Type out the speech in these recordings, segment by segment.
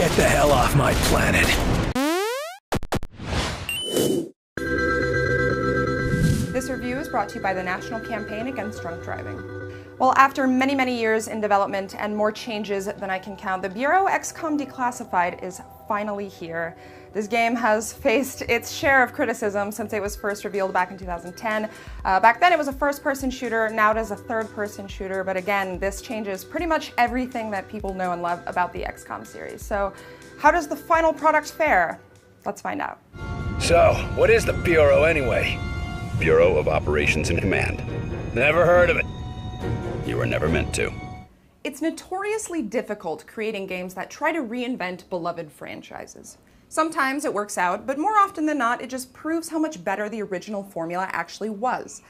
Get the hell off my planet. This review is brought to you by the National Campaign Against Drunk Driving. Well, after many, many years in development and more changes than I can count, the Bureau XCOM Declassified is finally here. This game has faced its share of criticism since it was first revealed back in 2010. Back then it was a first-person shooter, now it is a third-person shooter, but again, this changes pretty much everything that people know and love about the XCOM series. So, how does the final product fare? Let's find out. So, what is the Bureau anyway? Bureau of Operations and Command. Never heard of it. You were never meant to. It's notoriously difficult creating games that try to reinvent beloved franchises. Sometimes it works out, but more often than not, it just proves how much better the original formula actually was.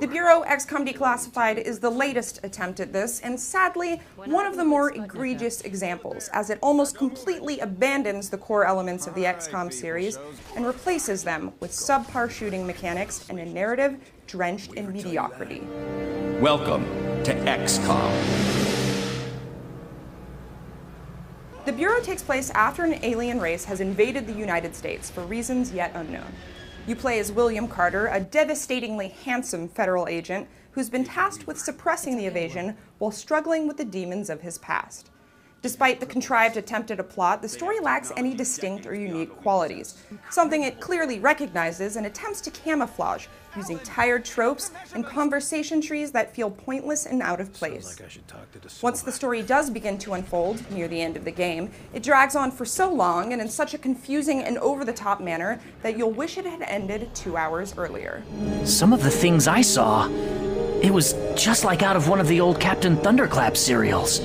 The Bureau XCOM Declassified is the latest attempt at this, and sadly, one of the more egregious examples, as it almost completely abandons the core elements of the XCOM series and replaces them with subpar shooting mechanics and a narrative drenched in mediocrity. Welcome to XCOM. The Bureau takes place after an alien race has invaded the United States for reasons yet unknown. You play as William Carter, a devastatingly handsome federal agent who's been tasked with suppressing the invasion while struggling with the demons of his past. Despite the contrived attempt at a plot, the story lacks any distinct or unique qualities, something it clearly recognizes and attempts to camouflage using tired tropes and conversation trees that feel pointless and out of place. Once the story does begin to unfold, near the end of the game, it drags on for so long and in such a confusing and over-the-top manner that you'll wish it had ended 2 hours earlier. Some of the things I saw, it was just like out of one of the old Captain Thunderclap serials.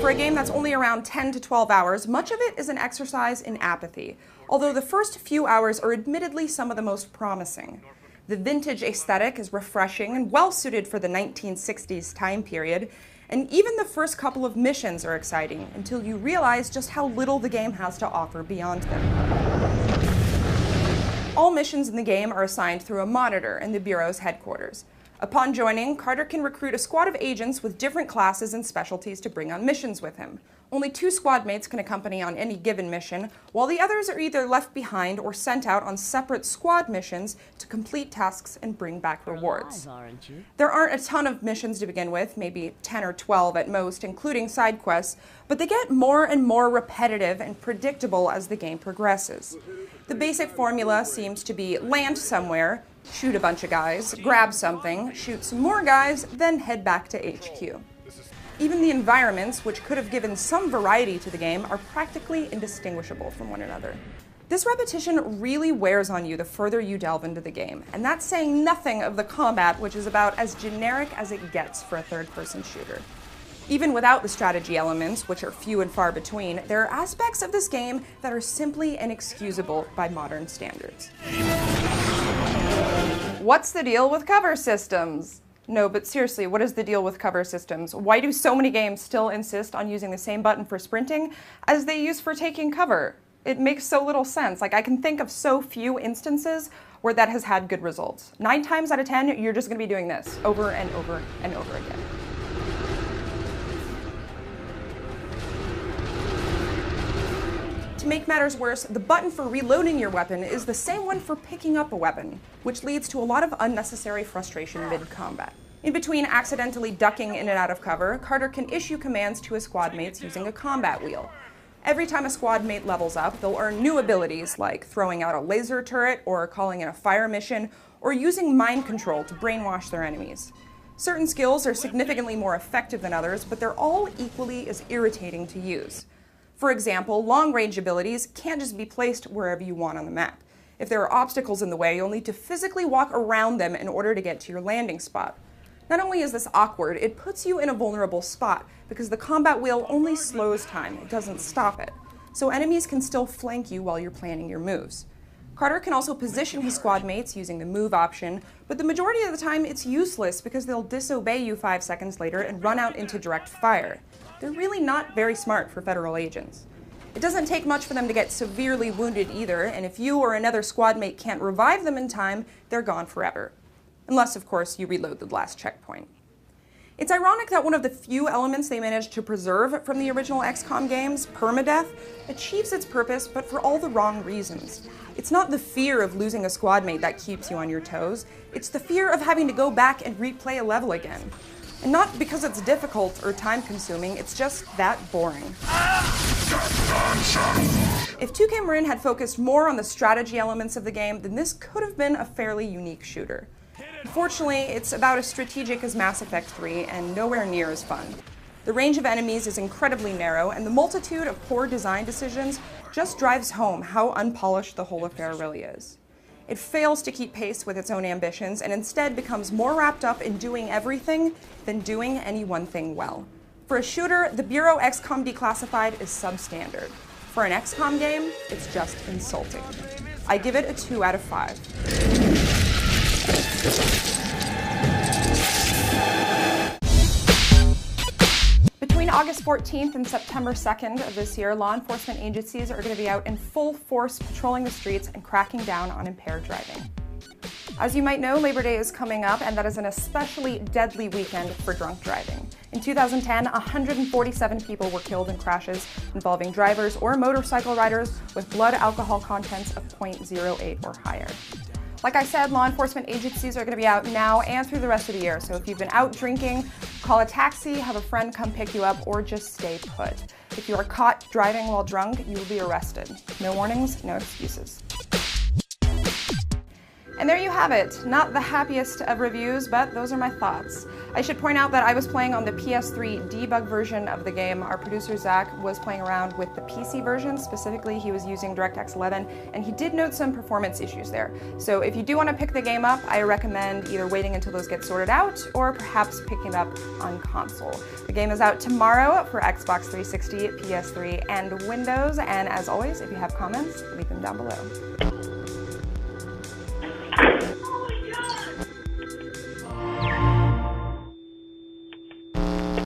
For a game that's only around 10 to 12 hours, much of it is an exercise in apathy, although the first few hours are admittedly some of the most promising. The vintage aesthetic is refreshing and well-suited for the 1960s time period, and even the first couple of missions are exciting until you realize just how little the game has to offer beyond them. All missions in the game are assigned through a monitor in the Bureau's headquarters. Upon joining, Carter can recruit a squad of agents with different classes and specialties to bring on missions with him. Only 2 squad mates can accompany on any given mission, while the others are either left behind or sent out on separate squad missions to complete tasks and bring back rewards. There aren't a ton of missions to begin with, maybe 10 or 12 at most, including side quests, but they get more and more repetitive and predictable as the game progresses. The basic formula seems to be land somewhere, shoot a bunch of guys, grab something, shoot some more guys, then head back to HQ. Even the environments, which could have given some variety to the game, are practically indistinguishable from one another. This repetition really wears on you the further you delve into the game, and that's saying nothing of the combat, which is about as generic as it gets for a third-person shooter. Even without the strategy elements, which are few and far between, there are aspects of this game that are simply inexcusable by modern standards. What's the deal with cover systems? No, but seriously, what is the deal with cover systems? Why do so many games still insist on using the same button for sprinting as they use for taking cover? It makes so little sense. Like, I can think of so few instances where that has had good results. 9 times out of 10, you're just going to be doing this over and over and over again. To make matters worse, the button for reloading your weapon is the same one for picking up a weapon, which leads to a lot of unnecessary frustration mid-combat. In between accidentally ducking in and out of cover, Carter can issue commands to his squad mates using a combat wheel. Every time a squad mate levels up, they'll earn new abilities like throwing out a laser turret, or calling in a fire mission, or using mind control to brainwash their enemies. Certain skills are significantly more effective than others, but they're all equally as irritating to use. For example, long-range abilities can't just be placed wherever you want on the map. If there are obstacles in the way, you'll need to physically walk around them in order to get to your landing spot. Not only is this awkward, it puts you in a vulnerable spot, because the combat wheel only slows time, it doesn't stop it. So enemies can still flank you while you're planning your moves. Carter can also position his squad mates using the move option, but the majority of the time it's useless because they'll disobey you 5 seconds later and run out into direct fire. They're really not very smart for federal agents. It doesn't take much for them to get severely wounded either, and if you or another squad mate can't revive them in time, they're gone forever. Unless, of course, you reload the last checkpoint. It's ironic that one of the few elements they managed to preserve from the original XCOM games, permadeath, achieves its purpose, but for all the wrong reasons. It's not the fear of losing a squad mate that keeps you on your toes, it's the fear of having to go back and replay a level again. And not because it's difficult or time-consuming, it's just that boring. If 2K Marin had focused more on the strategy elements of the game, then this could have been a fairly unique shooter. Unfortunately, it's about as strategic as Mass Effect 3 and nowhere near as fun. The range of enemies is incredibly narrow, and the multitude of poor design decisions just drives home how unpolished the whole affair really is. It fails to keep pace with its own ambitions and instead becomes more wrapped up in doing everything than doing any one thing well. For a shooter, the Bureau XCOM Declassified is substandard. For an XCOM game, it's just insulting. I give it a 2 out of 5. Between August 14th and September 2nd of this year, law enforcement agencies are going to be out in full force patrolling the streets and cracking down on impaired driving. As you might know, Labor Day is coming up, and that is an especially deadly weekend for drunk driving. In 2010, 147 people were killed in crashes involving drivers or motorcycle riders with blood alcohol contents of 0.08 or higher. Like I said, law enforcement agencies are going to be out now and through the rest of the year, so if you've been out drinking, call a taxi, have a friend come pick you up, or just stay put. If you are caught driving while drunk, you will be arrested. No warnings, no excuses. And there you have it. Not the happiest of reviews, but those are my thoughts. I should point out that I was playing on the PS3 debug version of the game. Our producer Zach was playing around with the PC version. Specifically, he was using DirectX 11, and he did note some performance issues there. So if you do want to pick the game up, I recommend either waiting until those get sorted out, or perhaps picking it up on console. The game is out tomorrow for Xbox 360, PS3, and Windows, and as always, if you have comments, leave them down below.